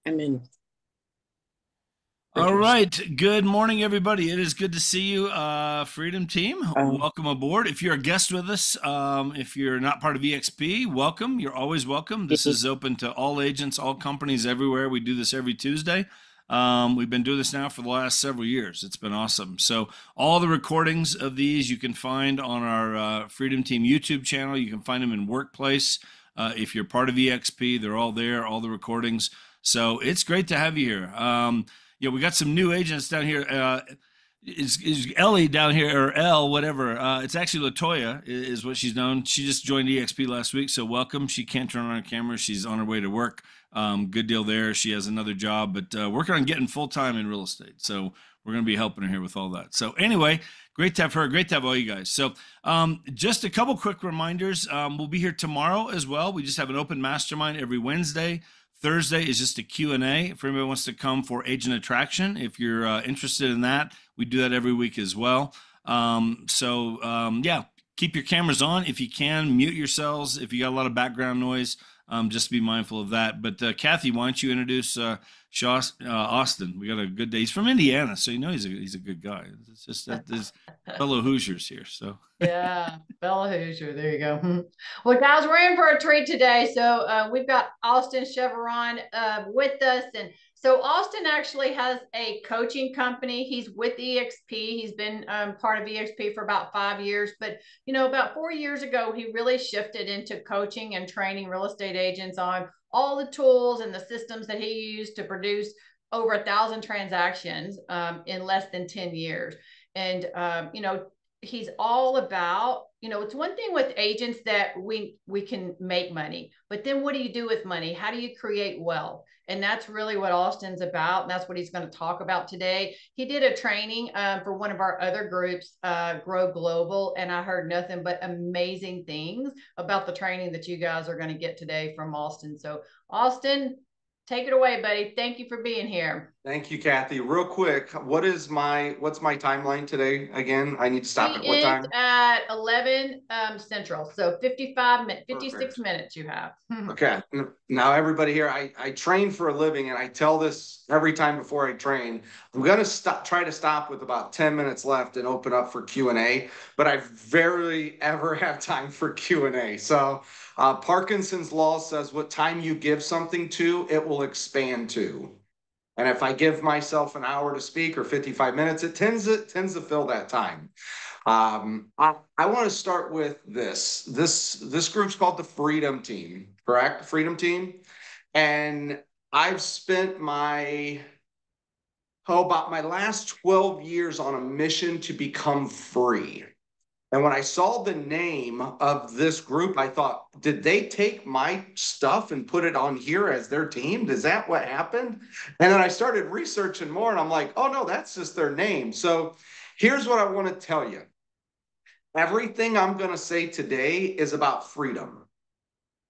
I'm in. All Printers. right. Good morning, everybody. It is good to see you, Freedom Team. Um, Welcome aboard. If you're a guest with us, if you're not part of EXP, welcome. You're always welcome. This is open to all agents, all companies everywhere. We do this every Tuesday. We've been doing this now for the last several years. It's been awesome. So, all the recordings of these you can find on our Freedom Team YouTube channel. You can find them in Workplace. If you're part of EXP, they're all there, all the recordings. So, it's great to have you here. We got some new agents down here. Is Ellie down here or Elle, whatever? It's actually Latoya is what she's known. She just joined EXP last week, so welcome. She can't turn on her camera. She's on her way to work. Good deal there. She has another job, but working on getting full time in real estate. So we're going to be helping her here with all that. So anyway, great to have her. Great to have all you guys. So just a couple quick reminders. We'll be here tomorrow as well. We just have an open mastermind every Wednesday. Thursday is just a Q&A if anybody wants to come for agent attraction. If you're interested in that, we do that every week as well. Yeah, keep your cameras on if you can. Mute yourselves if you got a lot of background noise. Just be mindful of that. But Kathy, why don't you introduce Austin? We got a good day. He's from Indiana, so you know he's a good guy. It's just that there's fellow Hoosiers here. So Yeah, Bella Hoosier. There you go. Well, guys, we're in for a treat today. So we've got Austin Chevron with us. And so Austin actually has a coaching company. He's with EXP. He's been part of EXP for about 5 years. But, about 4 years ago, he really shifted into coaching and training real estate agents on all the tools and the systems that he used to produce over 1,000 transactions in less than 10 years. And, he's all about, it's one thing with agents that we can make money, but then what do you do with money? How do you create wealth? And that's really what Austin's about. And that's what he's going to talk about today. He did a training for one of our other groups, Grow Global. And I heard nothing but amazing things about the training that you guys are going to get today from Austin. So Austin, take it away, buddy. Thank you for being here. Thank you, Kathy. Real quick, what's my timeline today again? I need to stop He at what ends time? at 11 Central. So 56 Perfect. minutes you have. Okay. Now everybody here, I train for a living and I tell this every time before I train. I'm gonna try to stop with about 10 minutes left and open up for Q&A, but I rarely ever have time for Q&A. So Parkinson's law says what time you give something to, it will expand to. And if I give myself an hour to speak or 55 minutes, it tends to fill that time. I want to start with this. This group's called the Freedom Team, correct? Freedom Team. And I've spent about my last 12 years on a mission to become free. And when I saw the name of this group, I thought, did they take my stuff and put it on here as their team? Is that what happened? And then I started researching more and I'm like, oh no, that's just their name. So here's what I want to tell you. Everything I'm going to say today is about freedom.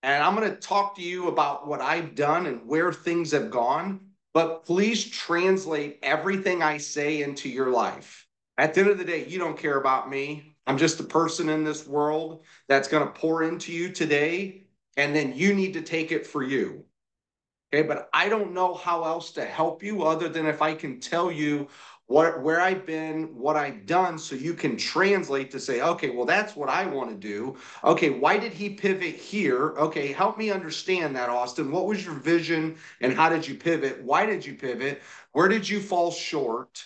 And I'm going to talk to you about what I've done and where things have gone. But please translate everything I say into your life. At the end of the day, you don't care about me. I'm just a person in this world that's going to pour into you today, and then you need to take it for you. Okay, but I don't know how else to help you other than if I can tell you where I've been, what I've done, so you can translate to say, okay, well, that's what I want to do. Okay, why did he pivot here? Okay, help me understand that, Austin. What was your vision and how did you pivot? Why did you pivot? Where did you fall short?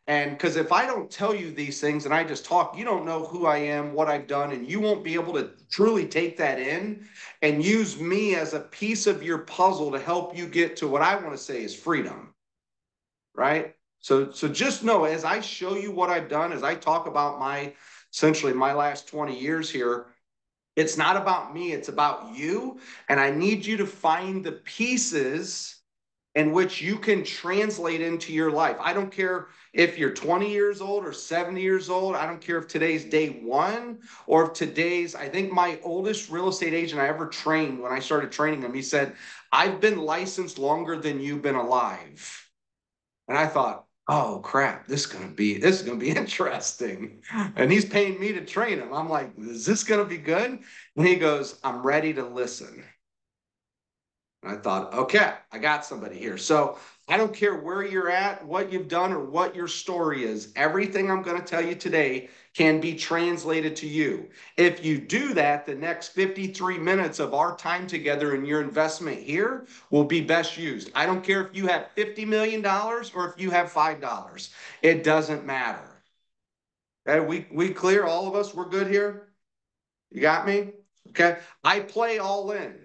And because if I don't tell you these things and I just talk, you don't know who I am, what I've done, and you won't be able to truly take that in and use me as a piece of your puzzle to help you get to what I want to say is freedom, right? So just know as I show you what I've done, as I talk about essentially my last 20 years here, it's not about me, it's about you. And I need you to find the pieces in which you can translate into your life. I don't care if you're 20 years old or 70 years old. I don't care if today's day one or if I think my oldest real estate agent I ever trained when I started training him, he said, I've been licensed longer than you've been alive. And I thought, oh crap, this is gonna be interesting. And he's paying me to train him. I'm like, is this gonna be good? And he goes, I'm ready to listen. And I thought, okay, I got somebody here. So I don't care where you're at, what you've done, or what your story is. Everything I'm going to tell you today can be translated to you. If you do that, the next 53 minutes of our time together and your investment here will be best used. I don't care if you have $50 million or if you have $5. It doesn't matter. Okay, we clear, all of us, we're good here? You got me? Okay, I play all in.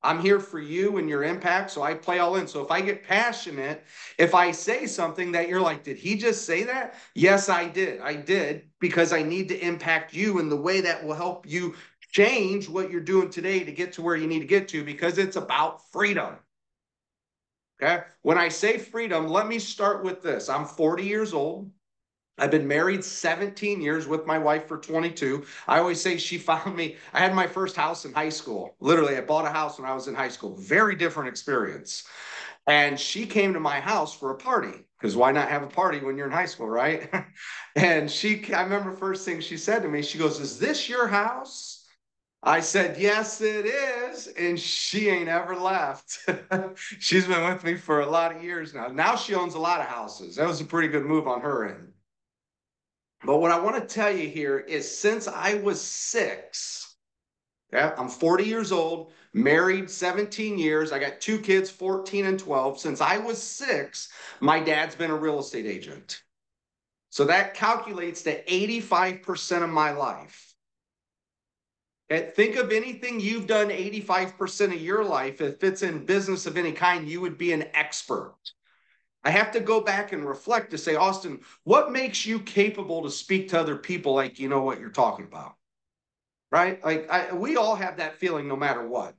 I'm here for you and your impact, so I play all in. So if I get passionate, if I say something that you're like, did he just say that? Yes, I did. I did, because I need to impact you in the way that will help you change what you're doing today to get to where you need to get to, because it's about freedom. Okay. When I say freedom, let me start with this. I'm 40 years old. I've been married 17 years, with my wife for 22. I always say she found me. I had my first house in high school. Literally, I bought a house when I was in high school. Very different experience. And she came to my house for a party, because why not have a party when you're in high school, right? And I remember first thing she said to me, she goes, "Is this your house?" I said, "Yes, it is." And she ain't ever left. She's been with me for a lot of years now. Now she owns a lot of houses. That was a pretty good move on her end. But what I want to tell you here is, since I was 6, yeah, I'm 40 years old, married 17 years. I got 2 kids, 14 and 12. Since I was 6, my dad's been a real estate agent. So that calculates to 85% of my life. Okay? Think of anything you've done 85% of your life. If it's in business of any kind, you would be an expert. I have to go back and reflect to say, Austin, what makes you capable to speak to other people like you know what you're talking about? Right? Like we all have that feeling no matter what.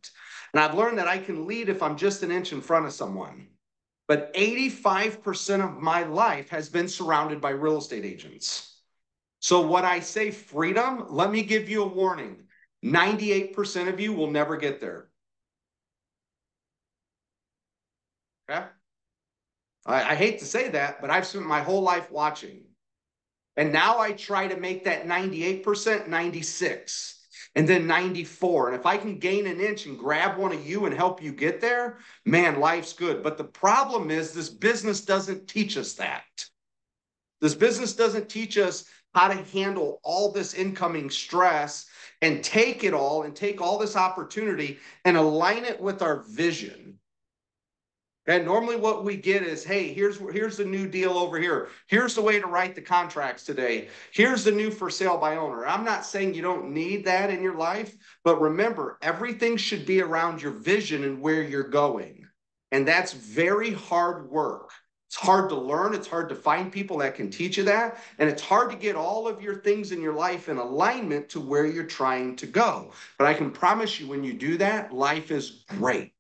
And I've learned that I can lead if I'm just an inch in front of someone. But 85% of my life has been surrounded by real estate agents. So when I say freedom, let me give you a warning. 98% of you will never get there. Okay? I hate to say that, but I've spent my whole life watching. And now I try to make that 98%, 96, and then 94. And if I can gain an inch and grab one of you and help you get there, man, life's good. But the problem is, this business doesn't teach us that. This business doesn't teach us how to handle all this incoming stress and take it all and take all this opportunity and align it with our vision. And normally what we get is, hey, here's the new deal over here. Here's the way to write the contracts today. Here's the new for sale by owner. I'm not saying you don't need that in your life, but remember, everything should be around your vision and where you're going. And that's very hard work. It's hard to learn. It's hard to find people that can teach you that. And it's hard to get all of your things in your life in alignment to where you're trying to go. But I can promise you, when you do that, life is great.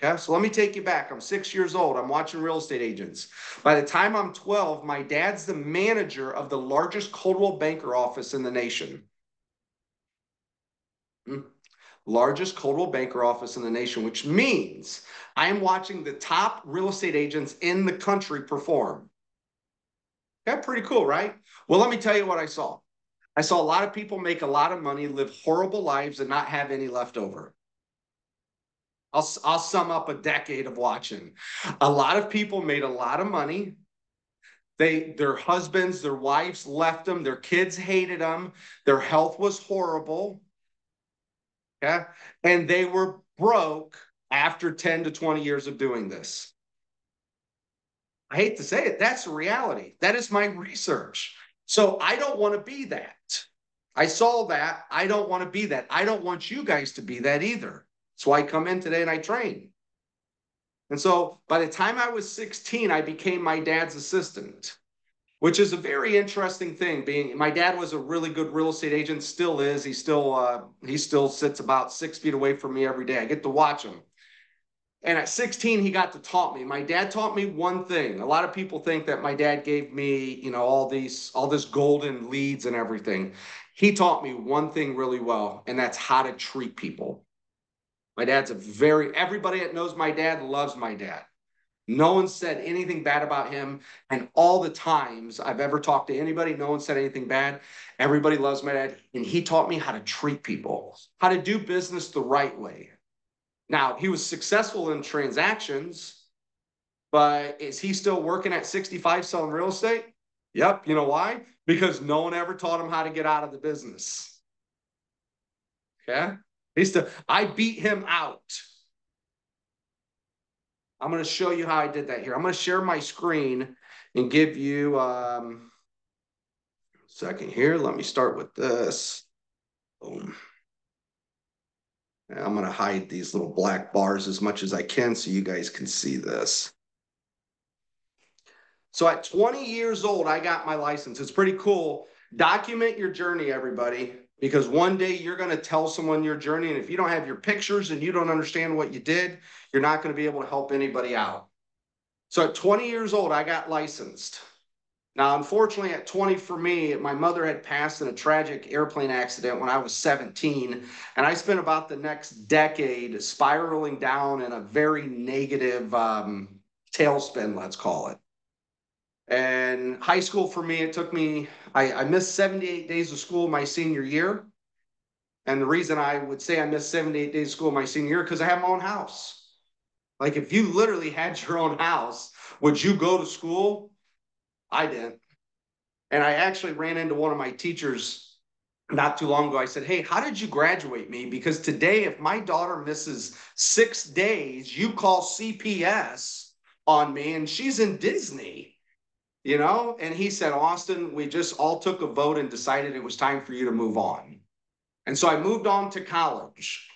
Okay, so let me take you back. I'm 6 years old. I'm watching real estate agents. By the time I'm 12, my dad's the manager of the largest Coldwell Banker office in the nation. Largest Coldwell Banker office in the nation, which means I am watching the top real estate agents in the country perform. Okay, pretty cool, right? Well, let me tell you what I saw. I saw a lot of people make a lot of money, live horrible lives, and not have any left over. I'll sum up a decade of watching. A lot of people made a lot of money. Their husbands, their wives left them. Their kids hated them. Their health was horrible. Okay? And they were broke after 10 to 20 years of doing this. I hate to say it, that's the reality. That is my research. So I don't want to be that. I saw that. I don't want to be that. I don't want you guys to be that either. That's why I come in today and I train. And so by the time I was 16, I became my dad's assistant, which is a very interesting thing. My dad was a really good real estate agent, still is. He still sits about 6 feet away from me every day. I get to watch him. And at 16, he got to taught me. My dad taught me one thing. A lot of people think that my dad gave me, all this golden leads and everything. He taught me one thing really well, and that's how to treat people. My dad's everybody that knows my dad loves my dad. No one said anything bad about him. And all the times I've ever talked to anybody, no one said anything bad. Everybody loves my dad. And he taught me how to treat people, how to do business the right way. Now, he was successful in transactions, but is he still working at 65 selling real estate? Yep. You know why? Because no one ever taught him how to get out of the business. Okay. I beat him out. I'm going to show you how I did that here. I'm going to share my screen and give you a second here. Let me start with this. Boom. And I'm going to hide these little black bars as much as I can so you guys can see this. So at 20 years old, I got my license. It's pretty cool. Document your journey, everybody, because one day you're going to tell someone your journey. And if you don't have your pictures and you don't understand what you did, you're not going to be able to help anybody out. So at 20 years old, I got licensed. Now, unfortunately, at 20 for me, my mother had passed in a tragic airplane accident when I was 17. And I spent about the next decade spiraling down in a very negative tailspin, let's call it. And high school for me, it took me, I missed 78 days of school my senior year. And the reason I would say I missed 78 days of school my senior year, because I have my own house. Like if you literally had your own house, would you go to school? I didn't. And I actually ran into one of my teachers not too long ago. I said, hey, how did you graduate me? Because today, if my daughter misses 6 days, you call CPS on me and she's in Disney. You know, and he said, Austin, we just all took a vote and decided it was time for you to move on. And so I moved on to college.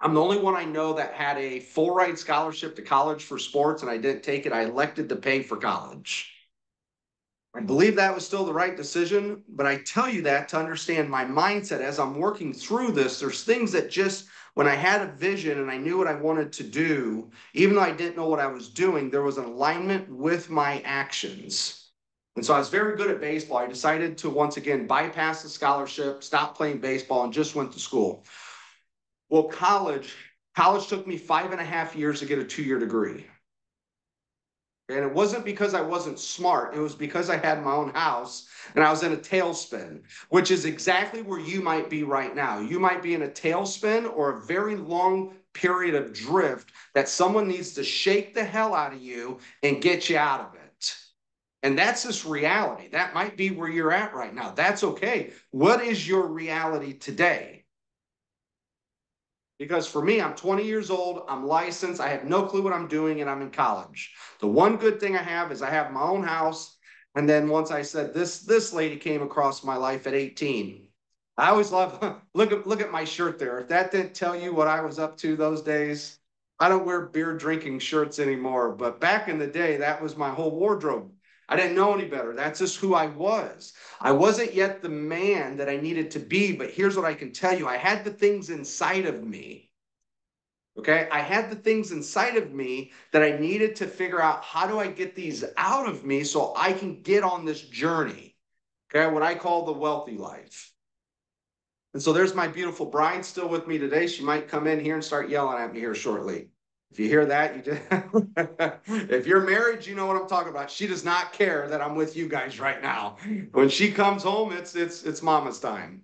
I'm the only one I know that had a full ride scholarship to college for sports, and I didn't take it. I elected to pay for college. I believe that was still the right decision, but I tell you that to understand my mindset as I'm working through this. There's things that just, when I had a vision and I knew what I wanted to do, even though I didn't know what I was doing, there was an alignment with my actions. And so I was very good at baseball. I decided to once again bypass the scholarship, stop playing baseball, and just went to school. Well, college took me 5.5 years to get a 2-year degree. And it wasn't because I wasn't smart. It was because I had my own house and I was in a tailspin, which is exactly where you might be right now. You might be in a tailspin or a very long period of drift that someone needs to shake the hell out of you and get you out of it. And that's just reality. That might be where you're at right now. That's okay. What is your reality today? Because for me, I'm 20 years old, I'm licensed, I have no clue what I'm doing, and I'm in college. The one good thing I have is I have my own house. And then once I said, this lady came across my life at 18. I always love, look at my shirt there. If that didn't tell you what I was up to those days, I don't wear beer drinking shirts anymore. But back in the day, that was my whole wardrobe. I didn't know any better. That's just who I was. I wasn't yet the man that I needed to be, but here's what I can tell you. I had the things inside of me. Okay, I had the things inside of me that I needed to figure out, how do I get these out of me so I can get on this journey? Okay, what I call the wealthy life. And so there's my beautiful bride still with me today. She might come in here and start yelling at me here shortly. If you hear that, you just if you're married, you know what I'm talking about. She does not care that I'm with you guys right now. When she comes home, it's mama's time.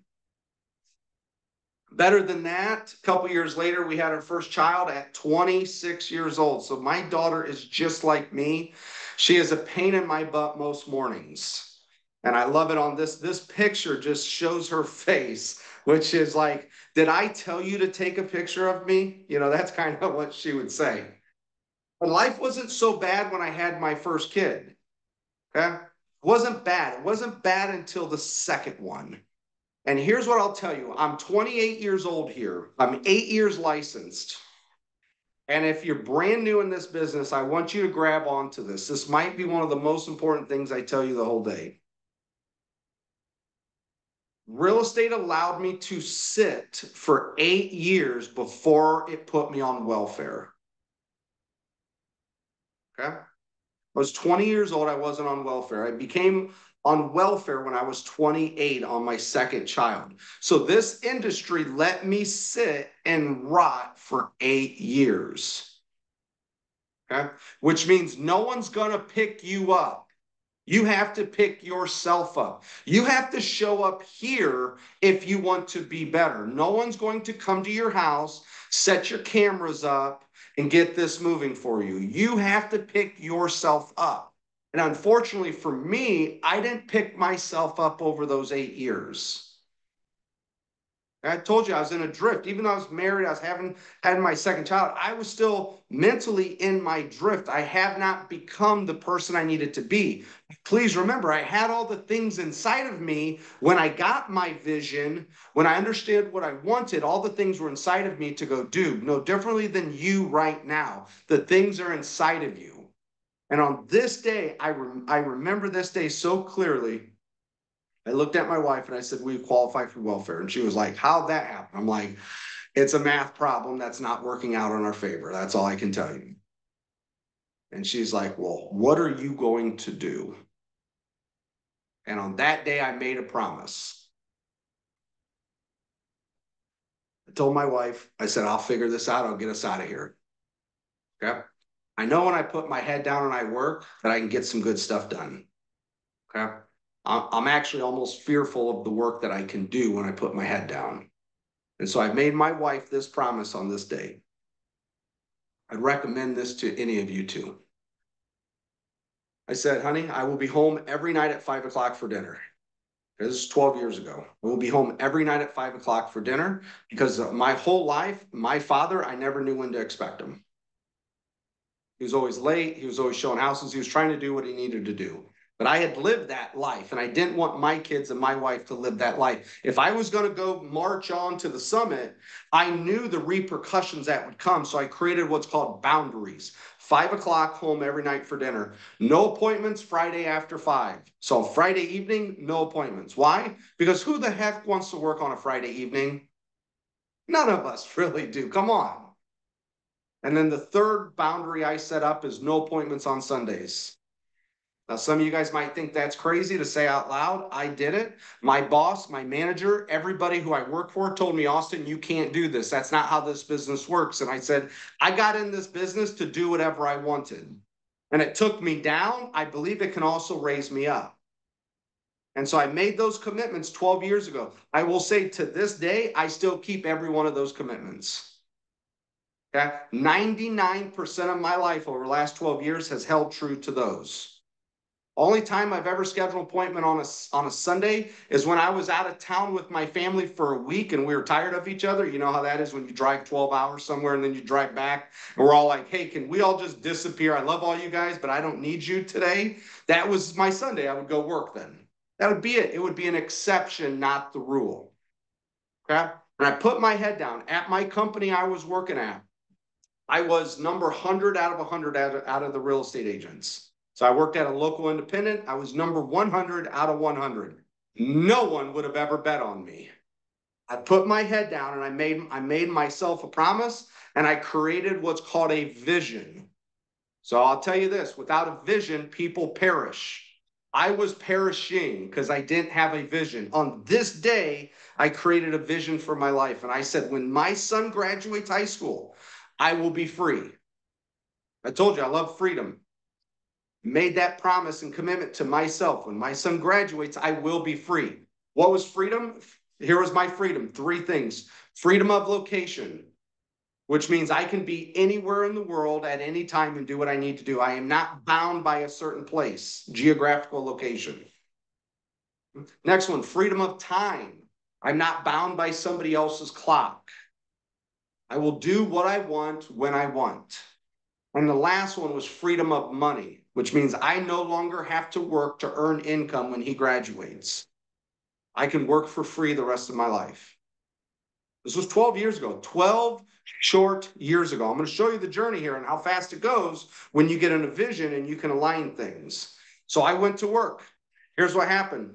Better than that, a couple years later, we had our first child at 26 years old. So my daughter is just like me. She is a pain in my butt most mornings. And I love it on this picture just shows her face, which is like, did I tell you to take a picture of me? You know, that's kind of what she would say. But life wasn't so bad when I had my first kid. Okay? It wasn't bad. It wasn't bad until the second one. And here's what I'll tell you. I'm 28 years old here. I'm 8 years licensed. And if you're brand new in this business, I want you to grab onto this. This might be one of the most important things I tell you the whole day. Real estate allowed me to sit for 8 years before it put me on welfare. Okay? I was 20 years old. I wasn't on welfare. I became on welfare when I was 28 on my second child. So this industry let me sit and rot for 8 years. Okay? Which means no one's going to pick you up You have to pick yourself up. You have to show up here if you want to be better. No one's going to come to your house, set your cameras up, and get this moving for you. You have to pick yourself up. And unfortunately for me, I didn't pick myself up over those 8 years. I told you I was in a drift. Even though I was married, I was had my second child, I was still mentally in my drift. I have not become the person I needed to be. Please remember, I had all the things inside of me when I got my vision, when I understood what I wanted, all the things were inside of me to go do. No differently than you right now. The things are inside of you. And on this day, I remember this day so clearly. I looked at my wife and I said, "We qualify for welfare." And she was like, "How'd that happen?" I'm like, "It's a math problem that's not working out in our favor. That's all I can tell you." And she's like, "Well, what are you going to do?" And on that day, I made a promise. I told my wife, I said, "I'll figure this out. I'll get us out of here." Okay. I know when I put my head down and I work that I can get some good stuff done. Okay. I'm actually almost fearful of the work that I can do when I put my head down. And so I made my wife this promise on this day. I'd recommend this to any of you too. I said, "Honey, I will be home every night at 5 o'clock for dinner." This is 12 years ago. I will be home every night at 5 o'clock for dinner because my whole life, my father, I never knew when to expect him. He was always late. He was always showing houses. He was trying to do what he needed to do. But I had lived that life, and I didn't want my kids and my wife to live that life. If I was going to go march on to the summit, I knew the repercussions that would come. So I created what's called boundaries. 5 o'clock home every night for dinner. No appointments Friday after 5. So Friday evening, no appointments. Why? Because who the heck wants to work on a Friday evening? None of us really do. Come on. And then the third boundary I set up is no appointments on Sundays. Now, some of you guys might think that's crazy to say out loud. I did it. My boss, my manager, everybody who I work for told me, "Austin, you can't do this. That's not how this business works." And I said, I got in this business to do whatever I wanted. And it took me down. I believe it can also raise me up. And so I made those commitments 12 years ago. I will say to this day, I still keep every one of those commitments. Okay? 99% of my life over the last 12 years has held true to those. Only time I've ever scheduled an appointment on a Sunday is when I was out of town with my family for a week and we were tired of each other. You know how that is when you drive 12 hours somewhere and then you drive back and we're all like, "Hey, can we all just disappear? I love all you guys, but I don't need you today." That was my Sunday. I would go work then. That would be it. It would be an exception, not the rule. Okay? And I put my head down. At my company I was working at, I was number 100 out of 100 out of the real estate agents. So I worked at a local independent. I was number 100 out of 100. No one would have ever bet on me. I put my head down and I made myself a promise and I created what's called a vision. So I'll tell you this, without a vision, people perish. I was perishing because I didn't have a vision. On this day, I created a vision for my life. And I said, when my son graduates high school, I will be free. I told you I love freedom. Made that promise and commitment to myself. When my son graduates, I will be free. What was freedom? Here was my freedom. 3 things. Freedom of location, which means I can be anywhere in the world at any time and do what I need to do. I am not bound by a certain place, geographical location. Next one, freedom of time. I'm not bound by somebody else's clock. I will do what I want when I want. And the last one was freedom of money, which means I no longer have to work to earn income when he graduates. I can work for free the rest of my life. This was 12 years ago, 12 short years ago. I'm going to show you the journey here and how fast it goes when you get in a vision and you can align things. So I went to work. Here's what happened.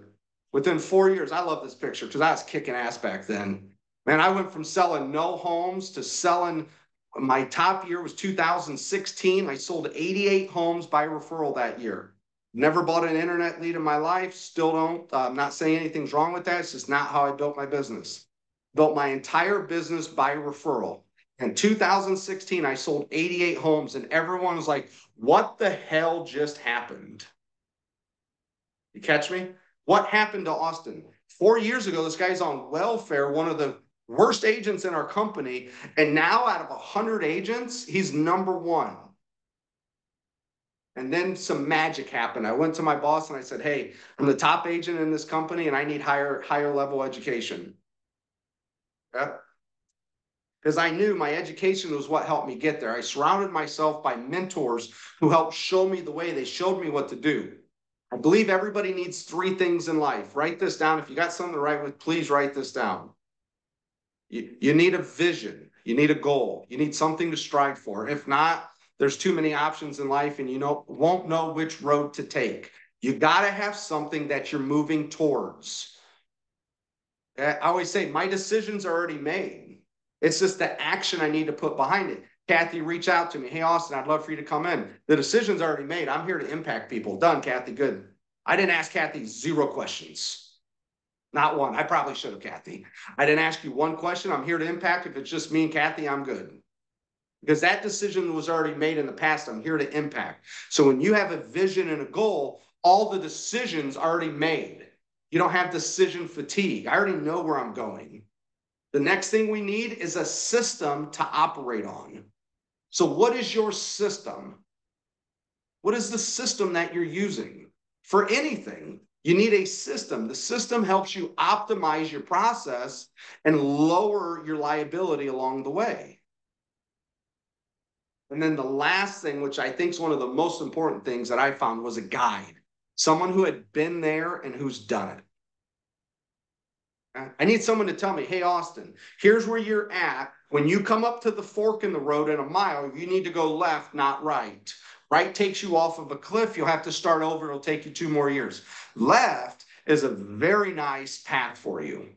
Within 4 years, I love this picture because I was kicking ass back then. Man, I went from selling no homes to selling. My top year was 2016. I sold 88 homes by referral that year. Never bought an internet lead in my life. Still don't. I'm not saying anything's wrong with that. It's just not how I built my business. Built my entire business by referral. In 2016, I sold 88 homes and everyone was like, "What the hell just happened?" You catch me? What happened to Austin? 4 years ago, this guy's on welfare, one of the worst agents in our company. And now out of 100 agents, he's number one. And then some magic happened. I went to my boss and I said, hey, I'm the top agent in this company and I need higher level education. Yeah. Because I knew my education was what helped me get there. I surrounded myself by mentors who helped show me the way. They showed me what to do. I believe everybody needs 3 things in life. Write this down. If you got something to write with, please write this down. You need a vision. You need a goal. You need something to strive for. If not, there's too many options in life and you won't know which road to take. You got to have something that you're moving towards. I always say my decisions are already made. It's just the action I need to put behind it. Kathy, reach out to me. Hey, Austin, I'd love for you to come in. The decision's already made. I'm here to impact people. Done, Kathy. Good. I didn't ask Kathy 0 questions. Not one. I probably should have, Kathy. I didn't ask you 1 question. I'm here to impact. If it's just me and Kathy, I'm good. Because that decision was already made in the past. I'm here to impact. So when you have a vision and a goal, all the decisions are already made. You don't have decision fatigue. I already know where I'm going. The next thing we need is a system to operate on. So what is your system? What is the system that you're using? For anything, you need a system. The system helps you optimize your process and lower your liability along the way. And then the last thing, which I think is one of the most important things that I found, was a guide. Someone who had been there and who's done it. I need someone to tell me, hey, Austin, here's where you're at. When you come up to the fork in the road in a mile, you need to go left, not right. Right takes you off of a cliff. You'll have to start over. It'll take you 2 more years. Left is a very nice path for you.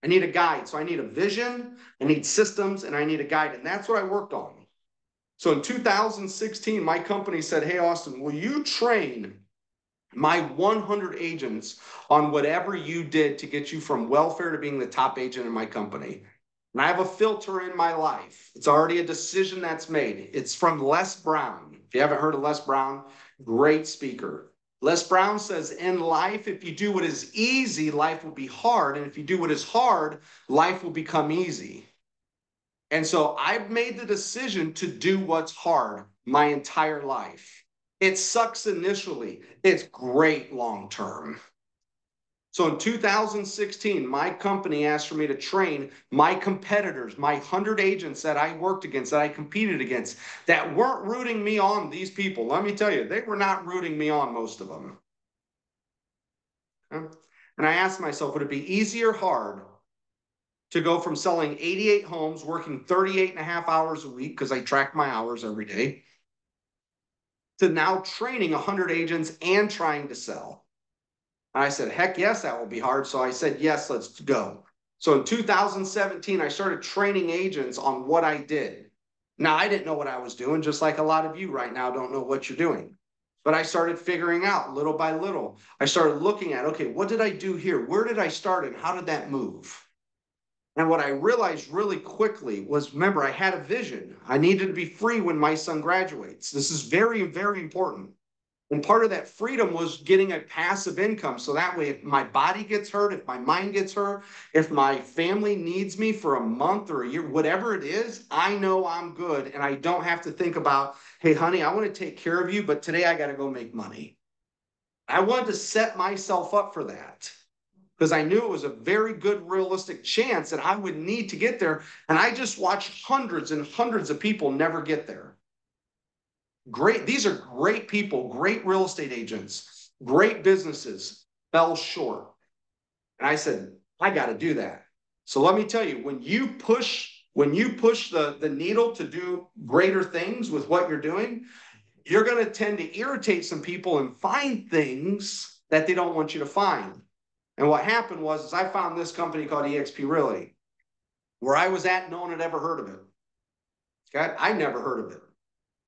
I need a guide. So I need a vision, I need systems, and I need a guide. And that's what I worked on. So in 2016, my company said, hey, Austin, will you train my 100 agents on whatever you did to get you from welfare to being the top agent in my company? And I have a filter in my life. It's already a decision that's made. It's from Les Brown. If you haven't heard of Les Brown, great speaker. Les Brown says, in life, if you do what is easy, life will be hard. And if you do what is hard, life will become easy. And so I've made the decision to do what's hard my entire life. It sucks initially. It's great long-term. So in 2016, my company asked for me to train my competitors, my 100 agents that I worked against, that I competed against, that weren't rooting me on, these people. Let me tell you, they were not rooting me on, most of them. And I asked myself, would it be easy or hard to go from selling 88 homes, working 38.5 hours a week, because I track my hours every day, to now training 100 agents and trying to sell? And I said, heck yes, that will be hard. So I said, yes, let's go. So in 2017, I started training agents on what I did. Now, I didn't know what I was doing, just like a lot of you right now don't know what you're doing. But I started figuring out little by little. I started looking at, okay, what did I do here? Where did I start and how did that move? And what I realized really quickly was, remember, I had a vision. I needed to be free when my son graduates. This is very, very important. And part of that freedom was getting a passive income. So that way, if my body gets hurt, if my mind gets hurt, if my family needs me for a month or a year, whatever it is, I know I'm good. And I don't have to think about, hey, honey, I want to take care of you, but today I got to go make money. I wanted to set myself up for that, because I knew it was a very good realistic chance that I would need to get there. And I just watched hundreds and hundreds of people never get there. Great. These are great people, great real estate agents, great businesses, fell short. And I said, I got to do that. So let me tell you, when you push the needle to do greater things with what you're doing, you're going to tend to irritate some people and find things that they don't want you to find. And what happened was I found this company called eXp Realty. Where I was at, no one had ever heard of it. Okay? I never heard of it.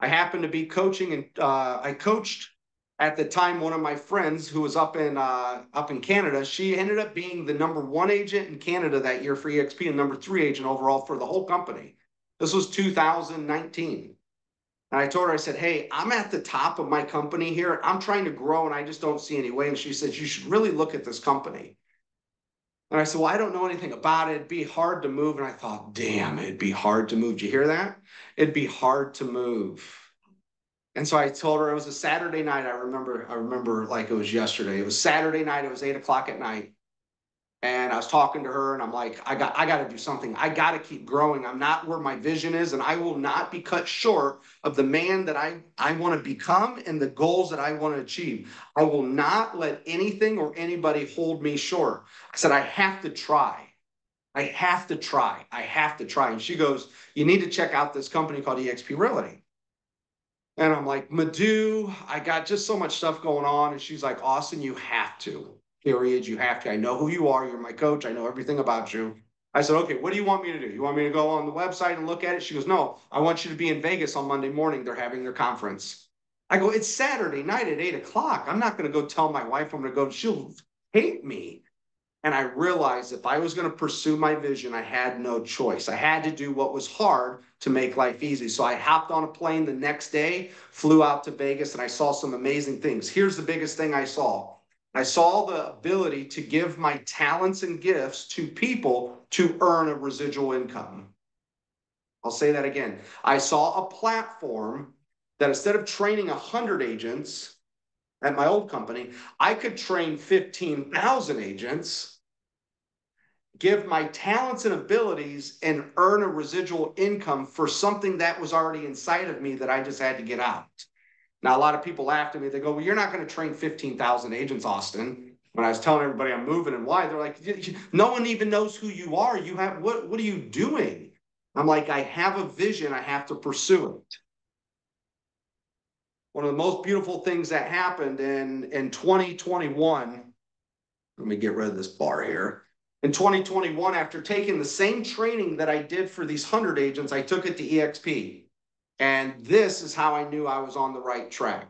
I happened to be coaching, and I coached at the time one of my friends who was up in Canada. She ended up being the #1 agent in Canada that year for eXp and #3 agent overall for the whole company. This was 2019. And I told her, I said, hey, I'm at the top of my company here. I'm trying to grow and I just don't see any way. And she said, you should really look at this company. And I said, well, I don't know anything about it. It'd be hard to move. And I thought, damn, it'd be hard to move. Did you hear that? It'd be hard to move. And so I told her, it was a Saturday night. I remember like it was yesterday. It was Saturday night. It was 8 o'clock at night. And I was talking to her and I'm like, I got to do something. I got to keep growing. I'm not where my vision is, and I will not be cut short of the man that I want to become and the goals that I want to achieve. I will not let anything or anybody hold me short. I said, I have to try. I have to try. I have to try. And she goes, you need to check out this company called eXp Realty. And I'm like, Madhu, I got just so much stuff going on. And she's like, Austin, you have to. Period. You have to. I know who you are. You're my coach. I know everything about you. I said, okay, what do you want me to do? You want me to go on the website and look at it? She goes, no, I want you to be in Vegas on Monday morning. They're having their conference. I go, it's Saturday night at 8 o'clock. I'm not going to go tell my wife I'm going to go. She'll hate me. And I realized if I was going to pursue my vision, I had no choice. I had to do what was hard to make life easy. So I hopped on a plane the next day, flew out to Vegas, and I saw some amazing things. Here's the biggest thing I saw. I saw the ability to give my talents and gifts to people to earn a residual income. I'll say that again. I saw a platform that instead of training 100 agents at my old company, I could train 15,000 agents, give my talents and abilities, and earn a residual income for something that was already inside of me that I just had to get out. Now, a lot of people laughed at me. They go, well, you're not going to train 15,000 agents, Austin. When I was telling everybody I'm moving and why, they're like, no one even knows who you are. You have, what are you doing? I'm like, I have a vision. I have to pursue it. One of the most beautiful things that happened in 2021, let me get rid of this bar here. In 2021, after taking the same training that I did for these 100 agents, I took it to eXp. And this is how I knew I was on the right track.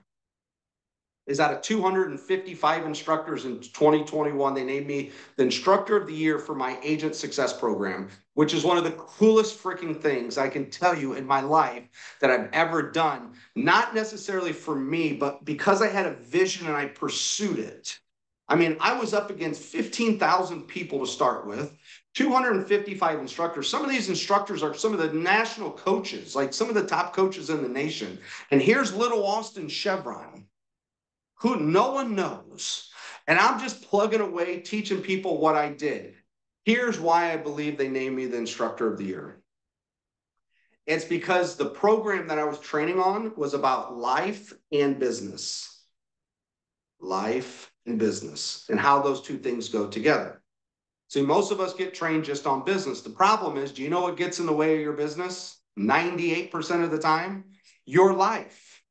Is out of 255 instructors in 2021, they named me the instructor of the year for my agent success program, which is one of the coolest freaking things I can tell you in my life that I've ever done. Not necessarily for me, but because I had a vision and I pursued it. I mean, I was up against 15,000 people to start with, 255 instructors. Some of these instructors are some of the national coaches, like some of the top coaches in the nation. And here's little Austin Chevron, who no one knows. And I'm just plugging away, teaching people what I did. Here's why I believe they named me the instructor of the year. It's because the program that I was training on was about life and business. Life and business, and how those two things go together. See, most of us get trained just on business. The problem is, do you know what gets in the way of your business? 98% of the time, your life.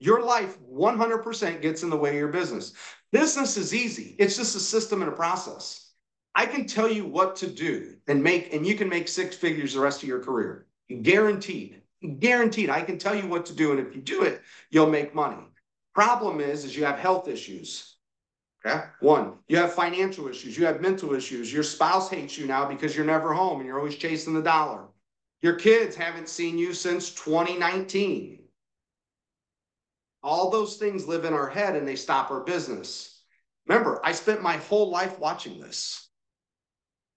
Your life 100% gets in the way of your business. Business is easy. It's just a system and a process. I can tell you what to do and you can make 6 figures the rest of your career. Guaranteed. Guaranteed. I can tell you what to do, and if you do it, you'll make money. Problem is you have health issues. Okay? 1, you have financial issues. You have mental issues. Your spouse hates you now because you're never home and you're always chasing the dollar. Your kids haven't seen you since 2019. All those things live in our head and they stop our business. Remember, I spent my whole life watching this.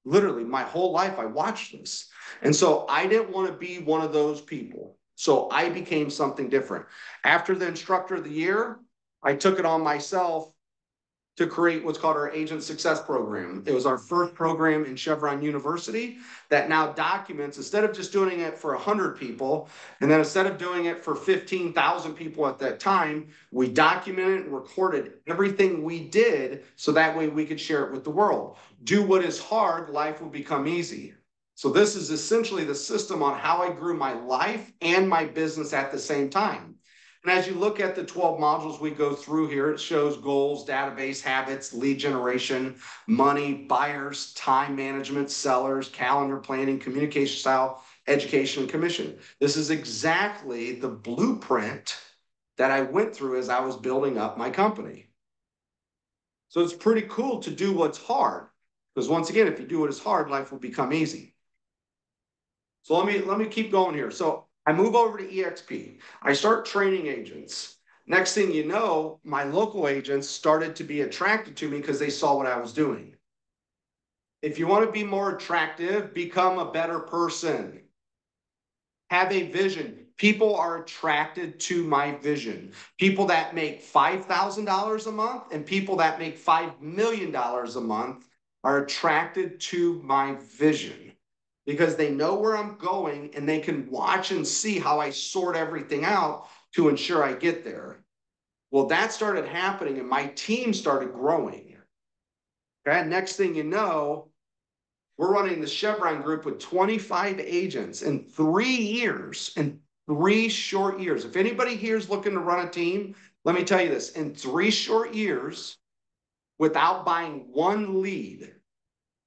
Literally, my whole life I watched this. And so I didn't want to be one of those people. So I became something different. After the instructor of the year, I took it on myself to create what's called our Agent Success Program. It was our first program in Chevron University that now documents, instead of just doing it for 100 people, and then instead of doing it for 15,000 people at that time, we documented and recorded everything we did so that way we could share it with the world. Do what is hard, life will become easy. So this is essentially the system on how I grew my life and my business at the same time. And as you look at the 12 modules we go through here, it shows goals, database, habits, lead generation, money, buyers, time management, sellers, calendar planning, communication style, education, and commission. This is exactly the blueprint that I went through as I was building up my company. So it's pretty cool to do what's hard, because once again, if you do what is hard, life will become easy. So let me keep going here. So I move over to EXP. I start training agents. Next thing you know, my local agents started to be attracted to me because they saw what I was doing. If you want to be more attractive, become a better person. Have a vision. People are attracted to my vision. People that make $5,000 a month and people that make $5 million a month are attracted to my vision because they know where I'm going and they can watch and see how I sort everything out to ensure I get there. Well, that started happening and my team started growing. Okay, next thing you know, we're running the Chevron group with 25 agents in 3 years, in 3 short years. If anybody here is looking to run a team, let me tell you this, in 3 short years, without buying one lead,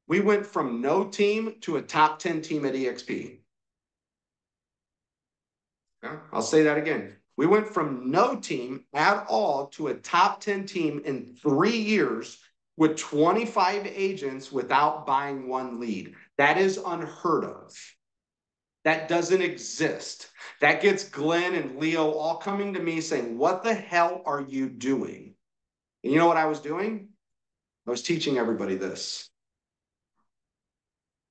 we went from no team to a top 10 team at EXP. Okay? I'll say that again. We went from no team at all to a top 10 team in 3 years with 25 agents without buying one lead. That is unheard of. That doesn't exist. That gets Glenn and Leo all coming to me saying, what the hell are you doing? And you know what I was doing? I was teaching everybody this.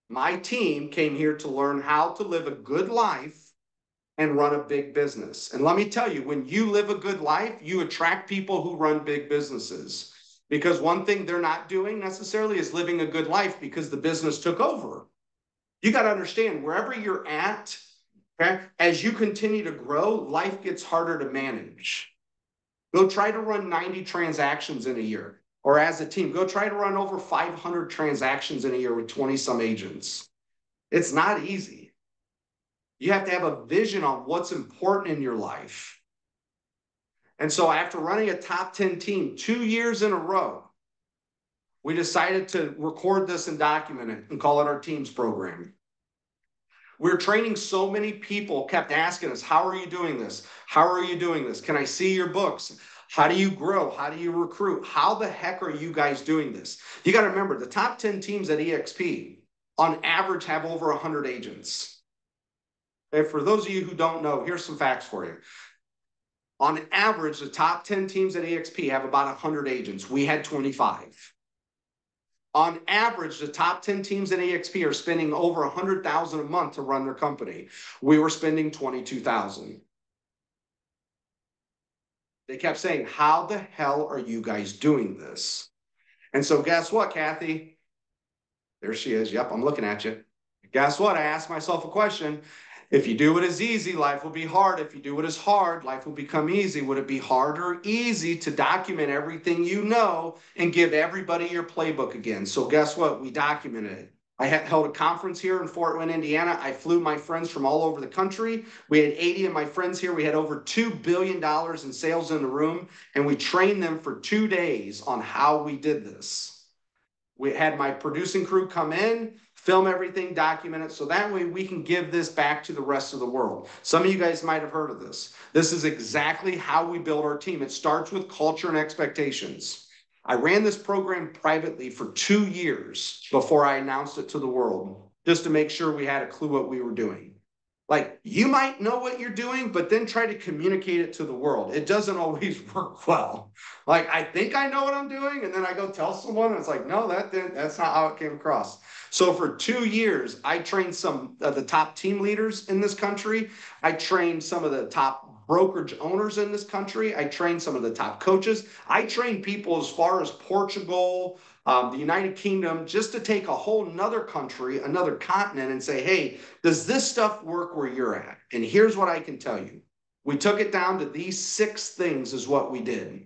My team came here to learn how to live a good life and run a big business. And let me tell you, when you live a good life, you attract people who run big businesses. Because one thing they're not doing necessarily is living a good life because the business took over. You got to understand, wherever you're at, okay, as you continue to grow, life gets harder to manage. Go try to run 90 transactions in a year. Or as a team, go try to run over 500 transactions in a year with 20 some agents. It's not easy. You have to have a vision on what's important in your life. And so after running a top 10 team 2 years in a row, we decided to record this and document it and call it our teams program. We're training so many people, kept asking us, how are you doing this? How are you doing this? Can I see your books? How do you grow? How do you recruit? How the heck are you guys doing this? You got to remember, the top 10 teams at EXP on average have over 100 agents. And for those of you who don't know, here's some facts for you. On average, the top 10 teams at EXP have about 100 agents. We had 25. On average, the top 10 teams at EXP are spending over $100,000 a month to run their company. We were spending $22,000. They kept saying, how the hell are you guys doing this? And so guess what, Kathy? There she is. Yep, I'm looking at you. Guess what? I asked myself a question. If you do what is easy, life will be hard. If you do what is hard, life will become easy. Would it be hard or easy to document everything you know and give everybody your playbook again? So guess what? We documented it. I held a conference here in Fort Wayne, Indiana. I flew my friends from all over the country. We had 80 of my friends here. We had over $2 billion in sales in the room, and we trained them for 2 days on how we did this. We had my producing crew come in, film everything, document it, so that way we can give this back to the rest of the world. Some of you guys might have heard of this. This is exactly how we build our team. It starts with culture and expectations. I ran this program privately for 2 years before I announced it to the world, just to make sure we had a clue what we were doing. Like, you might know what you're doing, but then try to communicate it to the world. It doesn't always work well. Like, I think I know what I'm doing, and then I go tell someone, and it's like, no, that's not how it came across. So for 2 years, I trained some of the top team leaders in this country. I trained some of the top brokerage owners in this country. I trained some of the top coaches. I trained people as far as Portugal, the United Kingdom, just to take a whole nother country, another continent, and say, hey, does this stuff work where you're at? And here's what I can tell you. We took it down to these 6 things is what we did.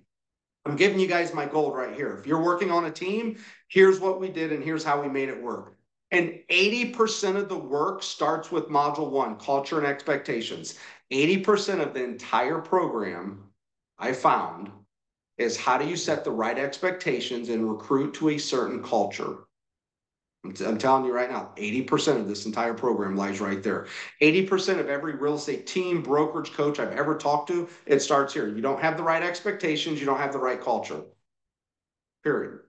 I'm giving you guys my gold right here. If you're working on a team, here's what we did and here's how we made it work. And 80% of the work starts with module 1, culture and expectations. 80% of the entire program, I found, is how do you set the right expectations and recruit to a certain culture. I'm telling you right now, 80% of this entire program lies right there. 80% of every real estate team, brokerage coach I've ever talked to, it starts here. You don't have the right expectations, you don't have the right culture. Period.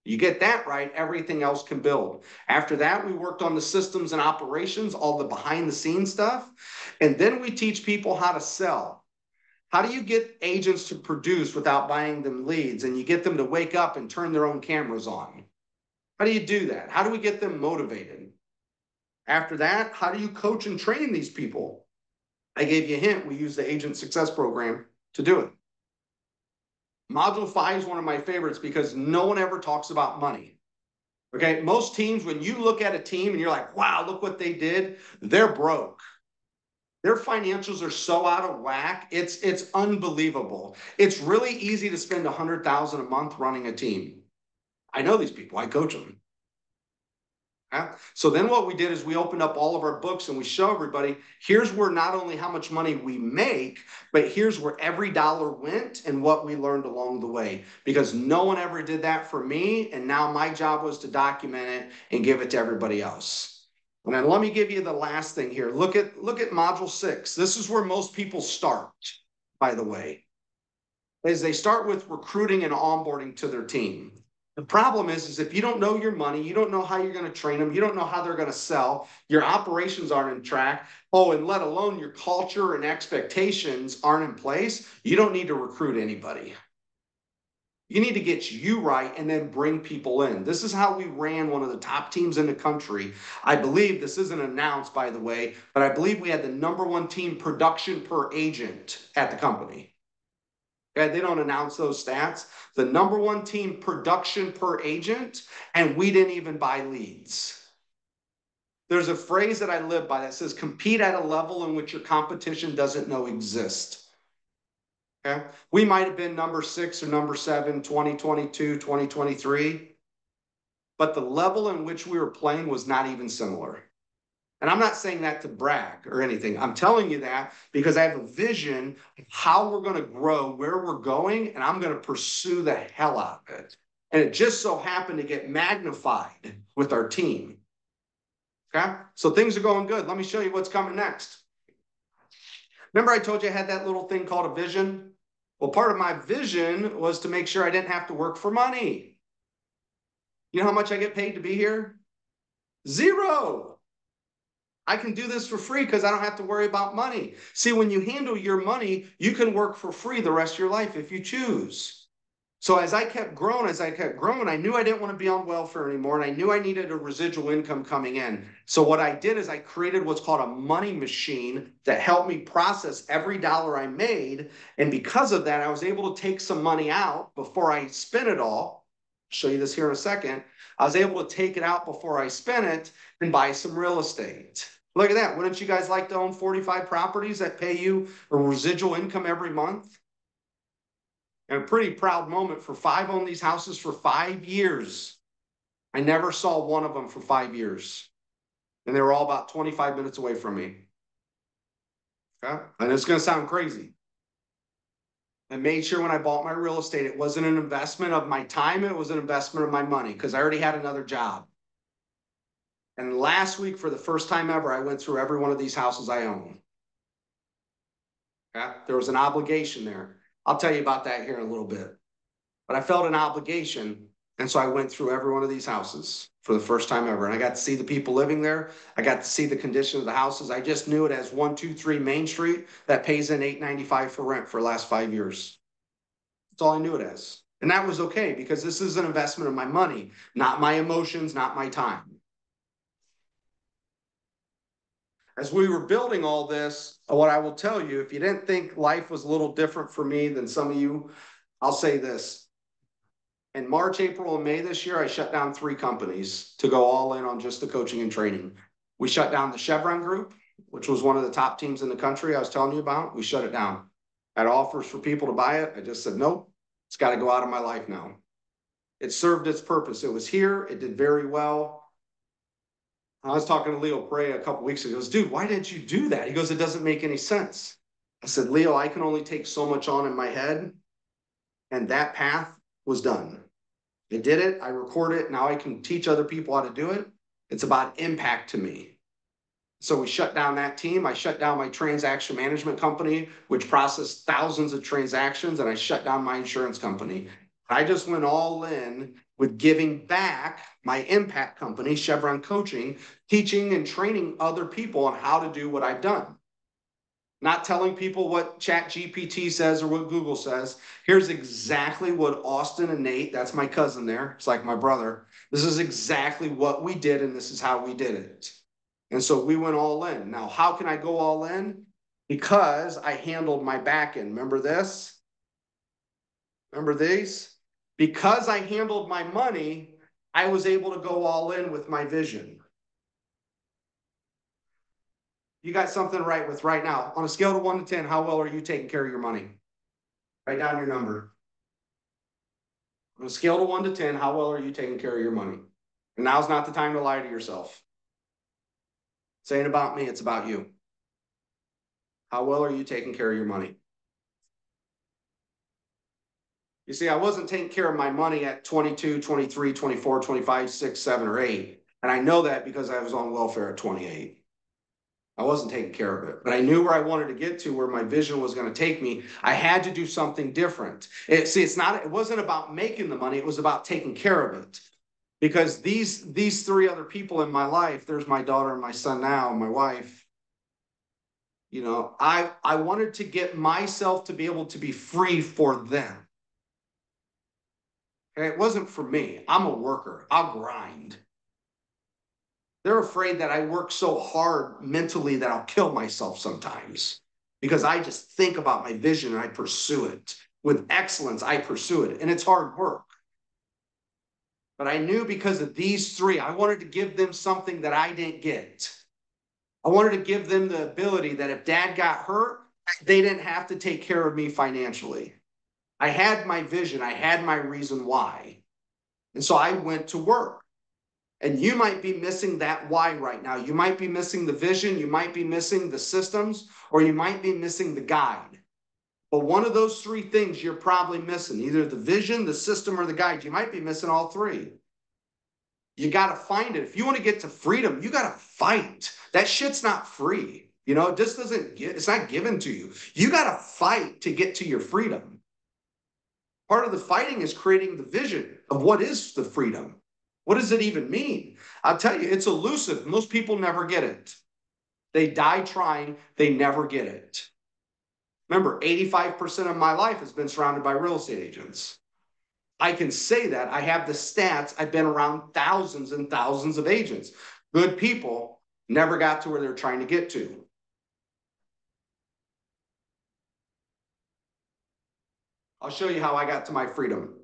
You get that right, everything else can build. After that, we worked on the systems and operations, all the behind the scenes stuff. And then we teach people how to sell. How do you get agents to produce without buying them leads? And you get them to wake up and turn their own cameras on. How do you do that? How do we get them motivated? After that, how do you coach and train these people? I gave you a hint. We use the Agent Success Program to do it. Module 5 is one of my favorites because no one ever talks about money. Okay, most teams, when you look at a team and you're like, wow, look what they did, they're broke. Their financials are so out of whack. It's unbelievable. It's really easy to spend $100,000 a month running a team. I know these people. I coach them. So then what we did is we opened up all of our books and we show everybody, here's where not only how much money we make, but here's where every dollar went and what we learned along the way. Because no one ever did that for me. And now my job was to document it and give it to everybody else. And then let me give you the last thing here. Look at module 6. This is where most people start, by the way, is they start with recruiting and onboarding to their team. The problem is if you don't know your money, you don't know how you're going to train them, you don't know how they're going to sell, your operations aren't in track, and let alone your culture and expectations aren't in place, you don't need to recruit anybody. You need to get you right and then bring people in. This is how we ran one of the top teams in the country. I believe, this isn't announced, by the way, but I believe we had the #1 team production per agent at the company. Okay, they don't announce those stats. The #1 team production per agent, and we didn't even buy leads. There's a phrase that I live by that says, compete at a level in which your competition doesn't know exist. Okay, we might have been number 6 or number 7, 2022, 2023, but the level in which we were playing was not even similar. And I'm not saying that to brag or anything. I'm telling you that because I have a vision of how we're going to grow, where we're going, and I'm going to pursue the hell out of it. And it just so happened to get magnified with our team. Okay? So things are going good. Let me show you what's coming next. Remember I told you I had that little thing called a vision? Well, part of my vision was to make sure I didn't have to work for money. You know how much I get paid to be here? 0. I can do this for free because I don't have to worry about money. See, when you handle your money, you can work for free the rest of your life if you choose. So as I kept growing, I knew I didn't want to be on welfare anymore, and I knew I needed a residual income coming in. So what I did is I created what's called a money machine that helped me process every dollar I made. And because of that, I was able to take some money out before I spent it all. I'll show you this here in a second. I was able to take it out before I spent it and buy some real estate. Look at that. Wouldn't you guys like to own 45 properties that pay you a residual income every month? And a pretty proud moment. For 5 owned these houses for 5 years. I never saw one of them for 5 years. And they were all about 25 minutes away from me. Okay? And it's going to sound crazy. I made sure when I bought my real estate, it wasn't an investment of my time, it was an investment of my money because I already had another job. And last week, for the first time ever, I went through every one of these houses I own. Okay? There was an obligation there. I'll tell you about that here in a little bit. But I felt an obligation, and so I went through every one of these houses for the first time ever. And I got to see the people living there. I got to see the condition of the houses. I just knew it as 123 Main Street that pays in $895 for rent for the last 5 years. That's all I knew it as. And that was okay because this is an investment of my money, not my emotions, not my time. As we were building all this, what I will tell you, if you didn't think life was a little different for me than some of you, I'll say this. In March, April, and May this year, I shut down 3 companies to go all in on just the coaching and training. We shut down the Chevron Group, which was one of the top teams in the country I was telling you about. We shut it down. I had offers for people to buy it. I just said, nope, it's got to go out of my life now. It served its purpose. It was here. It did very well. I was talking to Leo Prey a couple weeks ago. He goes, dude, why didn't you do that? He goes, it doesn't make any sense. I said, Leo, I can only take so much on in my head. And that path was done. I did it. I recorded it. Now I can teach other people how to do it. It's about impact to me. So we shut down that team. I shut down my transaction management company, which processed thousands of transactions. And I shut down my insurance company. I just went all in with giving back my impact company, Chevron Coaching, teaching and training other people on how to do what I've done. Not telling people what ChatGPT says or what Google says. Here's exactly what Austin and Nate, that's my cousin there, it's like my brother. This is exactly what we did, and this is how we did it. And so we went all in. Now, how can I go all in? Because I handled my back end. Remember this? Remember these? Because I handled my money, I was able to go all in with my vision. You got something to write with right now. On a scale of 1 to 10, how well are you taking care of your money? Write down your number. On a scale of 1 to 10, how well are you taking care of your money? And now's not the time to lie to yourself. This ain't about me, it's about you. How well are you taking care of your money? You see, I wasn't taking care of my money at 22, 23, 24, 25, 6, 7, or 8. And I know that because I was on welfare at 28. I wasn't taking care of it, but I knew where I wanted to get to, where my vision was going to take me. I had to do something different. It wasn't about making the money. It was about taking care of it. Because these three other people in my life, there's my daughter and my son now, and my wife. You know, I wanted to get myself to be able to be free for them. Okay, it wasn't for me. I'm a worker. I'll grind. They're afraid that I work so hard mentally that I'll kill myself sometimes because I just think about my vision and I pursue it. With excellence, I pursue it. And it's hard work. But I knew because of these three, I wanted to give them something that I didn't get. I wanted to give them the ability that if dad got hurt, they didn't have to take care of me financially. I had my vision. I had my reason why. And so I went to work. And you might be missing that why right now. You might be missing the vision. You might be missing the systems, or you might be missing the guide. But one of those three things you're probably missing, either the vision, the system, or the guide. You might be missing all three. You got to find it. If you want to get to freedom, you got to fight. That shit's not free. You know, it just it's not given to you. You got to fight to get to your freedom. Part of the fighting is creating the vision of what is the freedom. What does it even mean? I'll tell you, it's elusive. Most people never get it. They die trying. They never get it. Remember, 85% of my life has been surrounded by real estate agents. I can say that. I have the stats. I've been around thousands and thousands of agents. Good people never got to where they're trying to get to. I'll show you how I got to my freedom.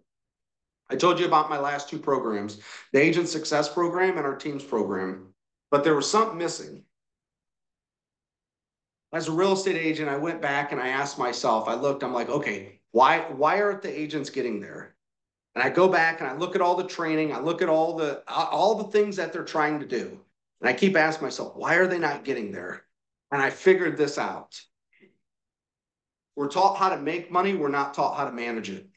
I told you about my last two programs, the Agent Success Program and our Teams program, but there was something missing. As a real estate agent, I went back and I asked myself, I'm like, okay, why aren't the agents getting there? And I go back and I look at all the training, I look at all the things that they're trying to do. And I keep asking myself, why are they not getting there? And I figured this out. We're taught how to make money, we're not taught how to manage it.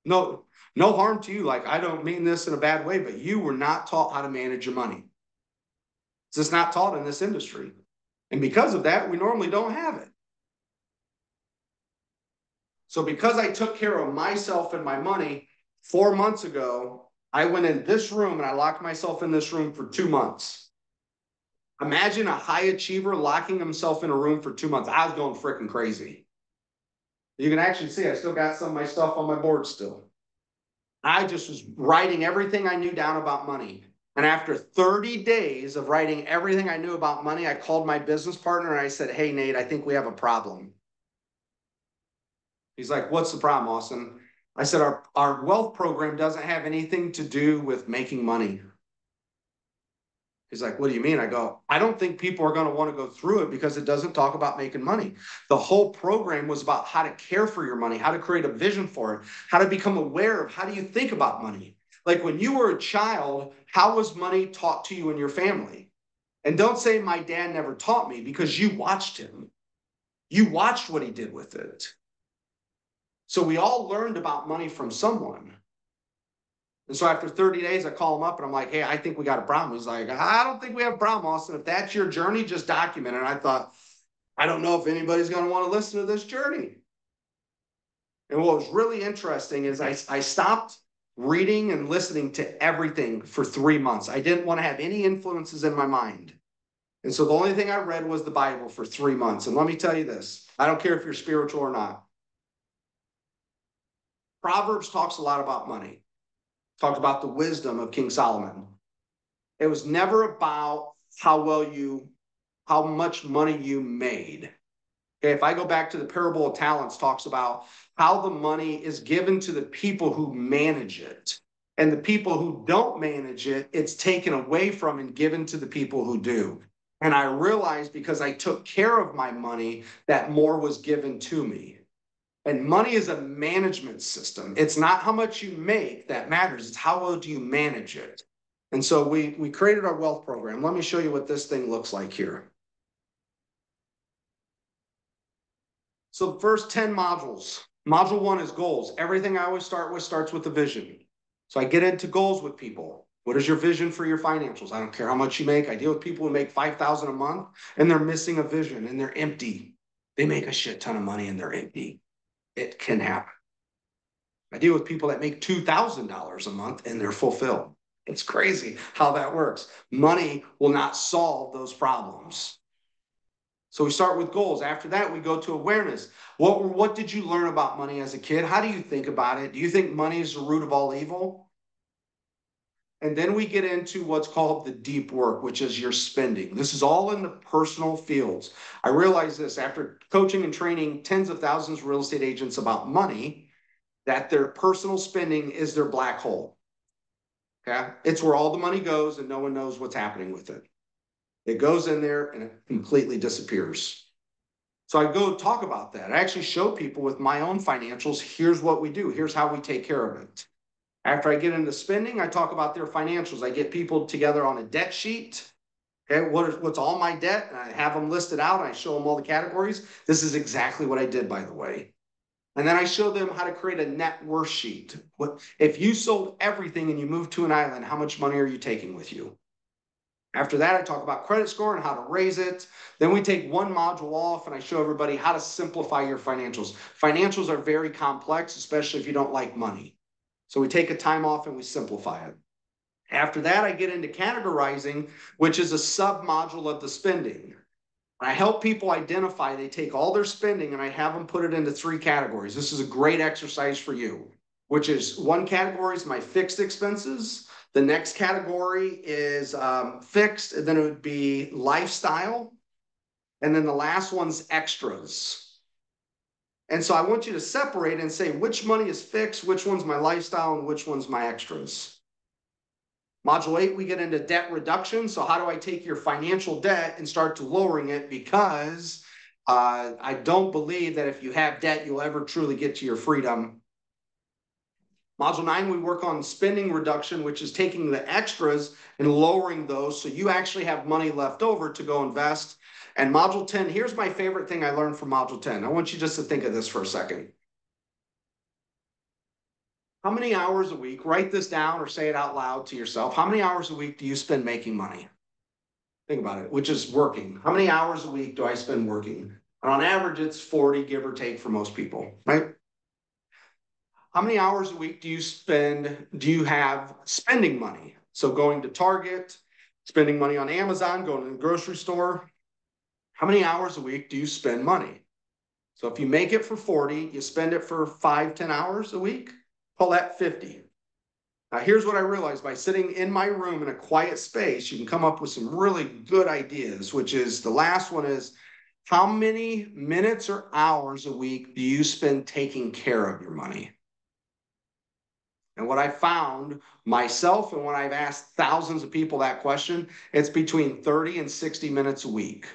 No harm to you. Like, I don't mean this in a bad way, but you were not taught how to manage your money. It's just not taught in this industry. And because of that, we normally don't have it. So because I took care of myself and my money 4 months ago, I went in this room and I locked myself in this room for 2 months. Imagine a high achiever locking himself in a room for 2 months. I was going freaking crazy. You can actually see I still got some of my stuff on my board still. I just was writing everything I knew down about money. And after 30 days of writing everything I knew about money, I called my business partner and I said, hey, Nate, I think we have a problem. He's like, what's the problem, Austin? I said, our wealth program doesn't have anything to do with making money. He's like, what do you mean? I go, I don't think people are going to want to go through it because it doesn't talk about making money. The whole program was about how to care for your money, how to create a vision for it, how to become aware of how do you think about money. Like when you were a child, how was money taught to you in your family? And don't say my dad never taught me, because you watched him. You watched what he did with it. So we all learned about money from someone. And so after 30 days, I call him up and I'm like, hey, I think we got a problem. He's like, I don't think we have a problem, Austin. If that's your journey, just document it. And I thought, I don't know if anybody's going to want to listen to this journey. And what was really interesting is I stopped reading and listening to everything for 3 months. I didn't want to have any influences in my mind. And so the only thing I read was the Bible for 3 months. And let me tell you this, I don't care if you're spiritual or not. Proverbs talks a lot about money. Talked about the wisdom of King Solomon. It was never about how much money you made. Okay, if I go back to the parable of talents, talks about how the money is given to the people who manage it. And the people who don't manage it, it's taken away from and given to the people who do. And I realized because I took care of my money that more was given to me. And money is a management system. It's not how much you make that matters. It's how well do you manage it. And so we created our wealth program. Let me show you what this thing looks like here. So the first 10 modules. Module 1 is goals. Everything I always start with starts with a vision. So I get into goals with people. What is your vision for your financials? I don't care how much you make. I deal with people who make $5,000 a month and they're missing a vision and they're empty. They make a shit ton of money and they're empty. It can happen. I deal with people that make $2,000 a month and they're fulfilled. It's crazy how that works. Money will not solve those problems. So we start with goals. After that, we go to awareness. What did you learn about money as a kid? How do you think about it? Do you think money is the root of all evil? And then we get into what's called the deep work, which is your spending. This is all in the personal fields. I realized this after coaching and training tens of thousands of real estate agents about money, that their personal spending is their black hole. Okay? It's where all the money goes and no one knows what's happening with it. It goes in there and it completely disappears. So I go talk about that. I actually show people with my own financials, here's what we do. Here's how we take care of it. After I get into spending, I talk about their financials. I get people together on a debt sheet. Okay, what's all my debt? And I have them listed out. And I show them all the categories. This is exactly what I did, by the way. And then I show them how to create a net worth sheet. If you sold everything and you moved to an island, how much money are you taking with you? After that, I talk about credit score and how to raise it. Then we take one module off and I show everybody how to simplify your financials. Financials are very complex, especially if you don't like money. So we take a time off and we simplify it. After that, I get into categorizing, which is a sub-module of the spending. I help people identify, they take all their spending and I have them put it into 3 categories. This is a great exercise for you, which is one category is my fixed expenses. The next category is fixed, and then it would be lifestyle. And then the last one's extras. And so I want you to separate and say which money is fixed, which one's my lifestyle, and which one's my extras. Module 8, we get into debt reduction. So how do I take your financial debt and start to lowering it? Because I don't believe that if you have debt, you'll ever truly get to your freedom. Module 9, we work on spending reduction, which is taking the extras and lowering those so you actually have money left over to go invest. And Module 10, here's my favorite thing I learned from Module 10. I want you just to think of this for a second. How many hours a week, write this down or say it out loud to yourself. How many hours a week do you spend making money? Think about it, which is working. How many hours a week do I spend working? And on average, it's 40, give or take for most people, right? How many hours a week do you have spending money? So going to Target, spending money on Amazon, going to the grocery store. How many hours a week do you spend money? So if you make it for 40, you spend it for 5, 10 hours a week, call that 50. Now here's what I realized by sitting in my room in a quiet space, you can come up with some really good ideas, which is the last one is, how many minutes or hours a week do you spend taking care of your money? And what I found myself, and when I've asked thousands of people that question, it's between 30 and 60 minutes a week,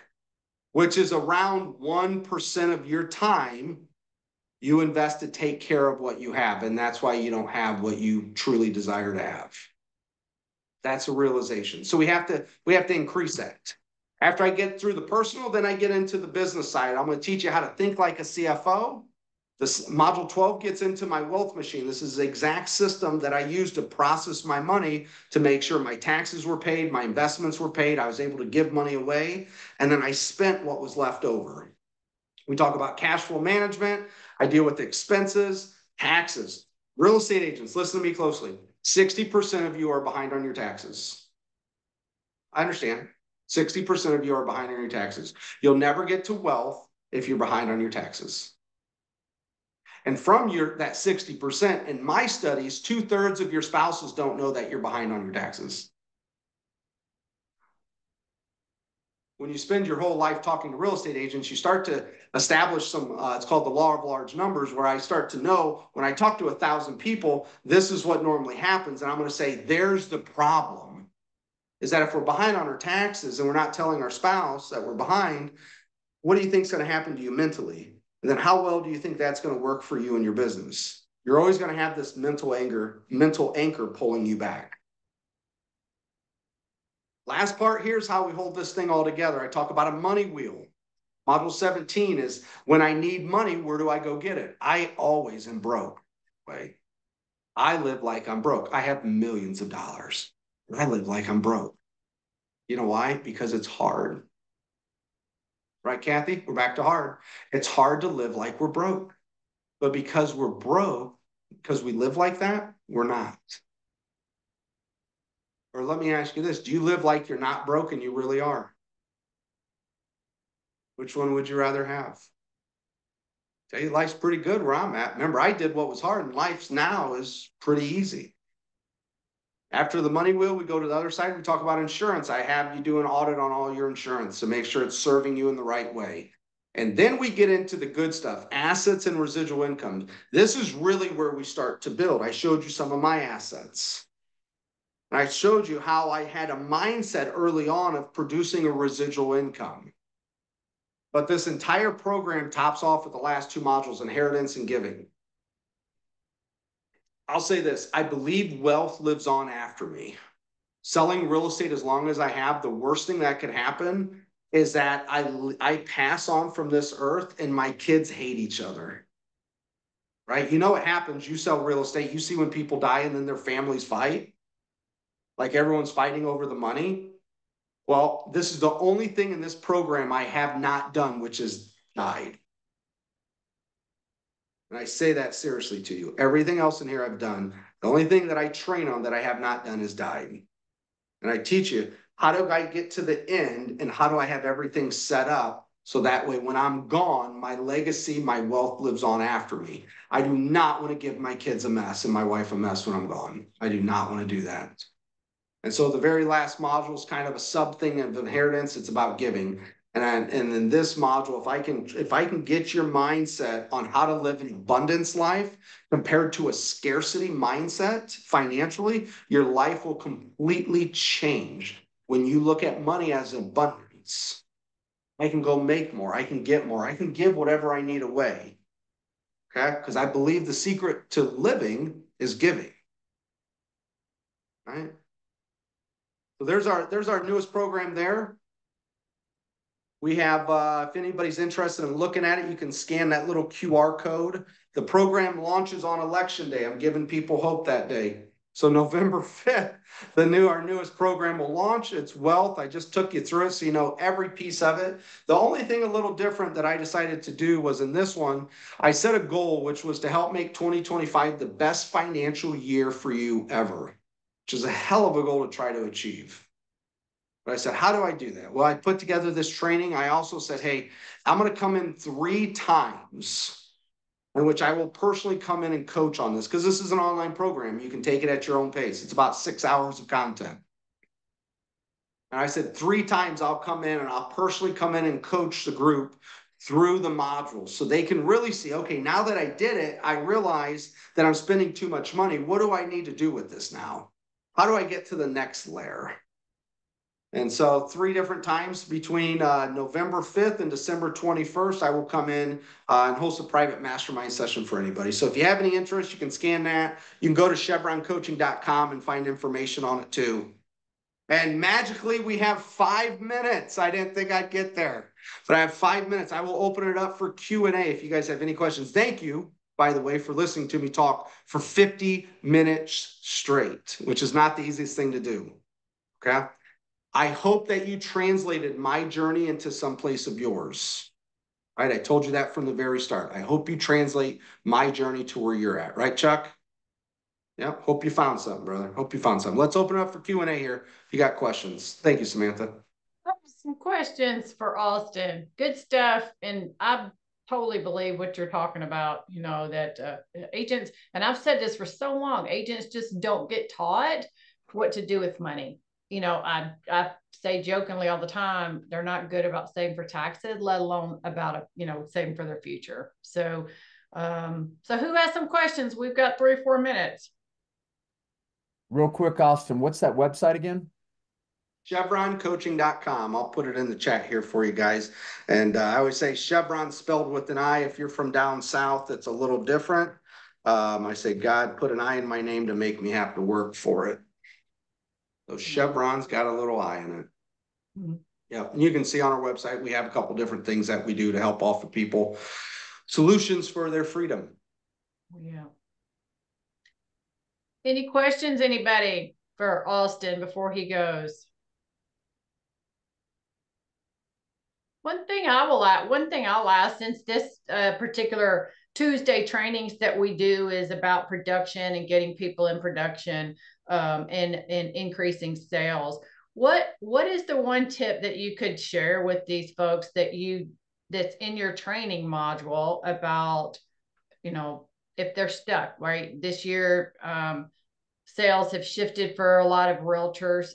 which is around 1% of your time you invest to take care of what you have. And that's why you don't have what you truly desire to have. That's a realization. So we have to increase that. After I get through the personal, then I get into the business side. I'm going to teach you how to think like a CFO. This module 12 gets into my wealth machine. This is the exact system that I use to process my money to make sure my taxes were paid, my investments were paid. I was able to give money away, and then I spent what was left over. We talk about cash flow management. I deal with expenses, taxes. Real estate agents, listen to me closely. 60% of you are behind on your taxes. I understand. 60% of you are behind on your taxes. You'll never get to wealth if you're behind on your taxes. And from that 60%, in my studies, 2/3 of your spouses don't know that you're behind on your taxes. When you spend your whole life talking to real estate agents, you start to establish some, it's called the law of large numbers, where I start to know when I talk to 1,000 people, this is what normally happens. And I'm going to say, there's the problem, is that if we're behind on our taxes and we're not telling our spouse that we're behind, what do you think is going to happen to you mentally? And then how well do you think that's going to work for you in your business? You're always going to have this mental anchor pulling you back. Last part here is how we hold this thing all together. I talk about a money wheel. Module 17 is when I need money, where do I go get it? I always am broke. Right? I live like I'm broke. I have millions of dollars. I live like I'm broke. You know why? Because it's hard. Right, Kathy? We're back to hard. It's hard to live like we're broke. But because we're broke, because we live like that, we're not. Or let me ask you this. Do you live like you're not broke and you really are? Which one would you rather have? Tell you, life's pretty good where I'm at. Remember, I did what was hard, and life's now is pretty easy. After the money wheel, we go to the other side. We talk about insurance. I have you do an audit on all your insurance to make sure it's serving you in the right way. And then we get into the good stuff, assets and residual income. This is really where we start to build. I showed you some of my assets. And I showed you how I had a mindset early on of producing a residual income. But this entire program tops off with the last two modules, inheritance and giving. I'll say this, I believe wealth lives on after me. Selling real estate as long as I have, the worst thing that could happen is that I pass on from this earth and my kids hate each other. Right? You know what happens, you sell real estate, you see when people die and then their families fight. Like everyone's fighting over the money. Well, this is the only thing in this program I have not done, which is died. And I say that seriously to you. Everything else in here I've done. The only thing that I train on that I have not done is died. And I teach you, how do I get to the end and how do I have everything set up so that way when I'm gone, my legacy, my wealth lives on after me. I do not want to give my kids a mess and my wife a mess when I'm gone. I do not want to do that. And so the very last module is kind of a sub thing of inheritance. It's about giving. And in this module, if I can get your mindset on how to live an abundance life compared to a scarcity mindset financially, your life will completely change. When you look at money as abundance, I can go make more. I can get more. I can give whatever I need away. Okay? Because I believe the secret to living is giving. Right? So there's our newest program there. We have, if anybody's interested in looking at it, you can scan that little QR code. The program launches on election day. I'm giving people hope that day. So November 5th, our newest program will launch. It's Wealth. I just took you through it so you know every piece of it. The only thing a little different that I decided to do was in this one, I set a goal, which was to help make 2025 the best financial year for you ever, which is a hell of a goal to try to achieve. But I said, how do I do that? Well, I put together this training. I also said, hey, I'm going to come in 3 times in which I will personally come in and coach on this because this is an online program. You can take it at your own pace. It's about 6 hours of content. And I said 3 times I'll come in and I'll personally come in and coach the group through the modules so they can really see, okay, now that I did it, I realize that I'm spending too much money. What do I need to do with this now? How do I get to the next layer? And so 3 different times between November 5th and December 21st, I will come in and host a private mastermind session for anybody. So if you have any interest, you can scan that. You can go to chevroncoaching.com and find information on it too. And magically, we have 5 minutes. I didn't think I'd get there, but I have 5 minutes. I will open it up for Q&A if you guys have any questions. Thank you, by the way, for listening to me talk for 50 minutes straight, which is not the easiest thing to do, okay? I hope that you translated my journey into some place of yours. right? I told you that from the very start. I hope you translate my journey to where you're at, right, Chuck? Yeah, hope you found something, brother. Hope you found something. Let's open up for Q&A here. If you got questions. Thank you, Samantha. Some questions for Austin. Good stuff. And I totally believe what you're talking about, you know, that agents, and I've said this for so long, agents just don't get taught what to do with money. You know, I say jokingly all the time, they're not good about saving for taxes, let alone about, you know, saving for their future. So, so who has some questions? We've got 3 or 4 minutes. Real quick, Austin, what's that website again? chevroncoaching.com. I'll put it in the chat here for you guys. And I always say Chevron spelled with an I. If you're from down south, it's a little different. I say, God put an I in my name to make me have to work for it. So Chevron's got a little I in it. Mm-hmm. Yeah, and you can see on our website, we have a couple different things that we do to help offer people solutions for their freedom. Yeah. Any questions, anybody, for Austin before he goes? One thing I'll ask, since this particular Tuesday trainings that we do is about production and getting people in production and increasing sales. What is the one tip that you could share with these folks that's in your training module about, you know, if they're stuck, right? This year, sales have shifted for a lot of realtors.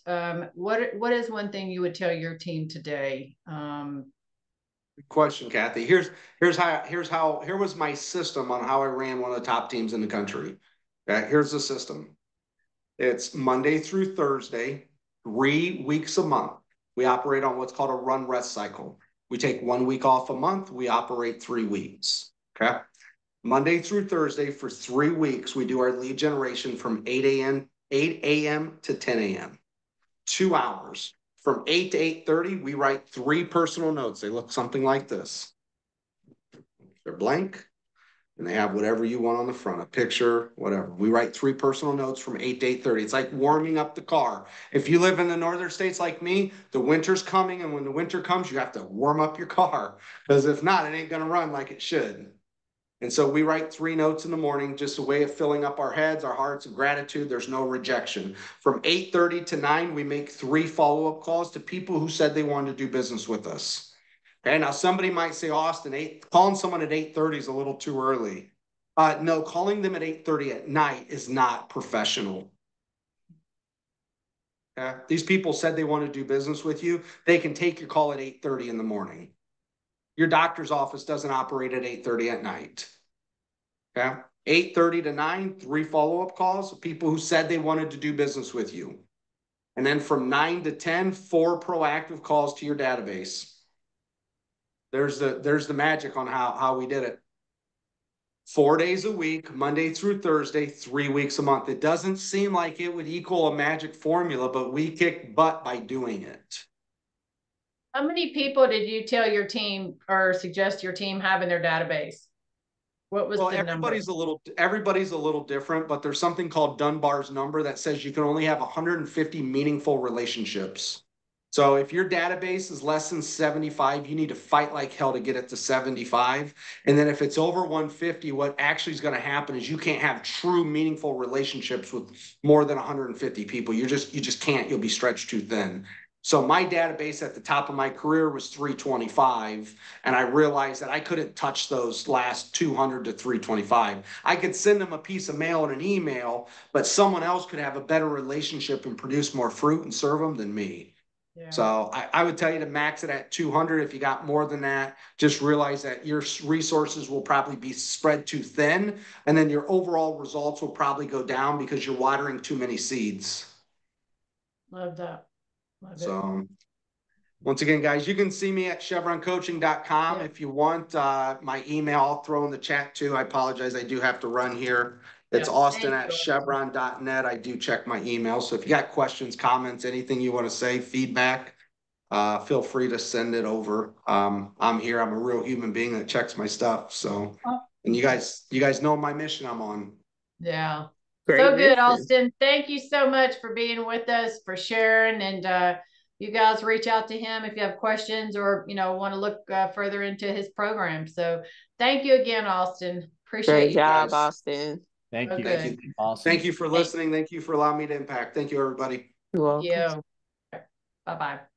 What is one thing you would tell your team today? Good question, Kathy. Here was my system on how I ran one of the top teams in the country. Okay, here's the system. It's Monday through Thursday, 3 weeks a month. We operate on what's called a run rest cycle. We take 1 week off a month. We operate 3 weeks. Okay. Monday through Thursday for 3 weeks, we do our lead generation from 8 a.m. to 10 a.m. 2 hours. From 8 to 8:30, we write 3 personal notes. They look something like this. They're blank, and they have whatever you want on the front, a picture, whatever. We write 3 personal notes from 8 to 8:30. It's like warming up the car. If you live in the northern states like me, the winter's coming, and when the winter comes, you have to warm up your car, because if not, it ain't going to run like it should. And so we write 3 notes in the morning, just a way of filling up our heads, our hearts of gratitude. There's no rejection. From 8:30 to 9, we make 3 follow-up calls to people who said they wanted to do business with us. Okay, now somebody might say, Austin, calling someone at 8:30 is a little too early. No, calling them at 8:30 at night is not professional. Okay? These people said they want to do business with you. They can take your call at 8:30 in the morning. Your doctor's office doesn't operate at 8:30 at night. Okay. 8:30 to 9, 3 follow-up calls of people who said they wanted to do business with you. And then from 9 to 10, 4 proactive calls to your database. There's the magic on how we did it. 4 days a week, Monday through Thursday, 3 weeks a month. It doesn't seem like it would equal a magic formula, but we kick butt by doing it. How many people did you tell your team or suggest your team have in their database? What was the everybody's number? Everybody's a little different, but there's something called Dunbar's number that says you can only have 150 meaningful relationships. So if your database is less than 75, you need to fight like hell to get it to 75. And then if it's over 150, what actually is going to happen is you can't have true meaningful relationships with more than 150 people. You just can't. You'll be stretched too thin. So my database at the top of my career was 325, and I realized that I couldn't touch those last 200 to 325. I could send them a piece of mail and an email, but someone else could have a better relationship and produce more fruit and serve them than me. Yeah. So I would tell you to max it at 200. If you got more than that, just realize that your resources will probably be spread too thin, and then your overall results will probably go down because you're watering too many seeds. Love that. So once again, guys, you can see me at chevroncoaching.com. If you want my email, I'll throw in the chat too. I apologize. I do have to run here. It's Austin at chevron.net. I do check my email. So if you got questions, comments, anything you want to say, feedback, feel free to send it over. I'm here. I'm a real human being that checks my stuff. So, and you guys know my mission I'm on. Yeah. Great so good, Austin. Thank you so much for being with us, for sharing. And, you guys reach out to him if you have questions or, you know, want to look further into his program. So thank you again, Austin. Appreciate Great you job, guys. Austin. Thank you. Okay. Awesome. Thank you for listening. Thank you for allowing me to impact. Thank you, everybody. You're Thank welcome. you. Bye-bye.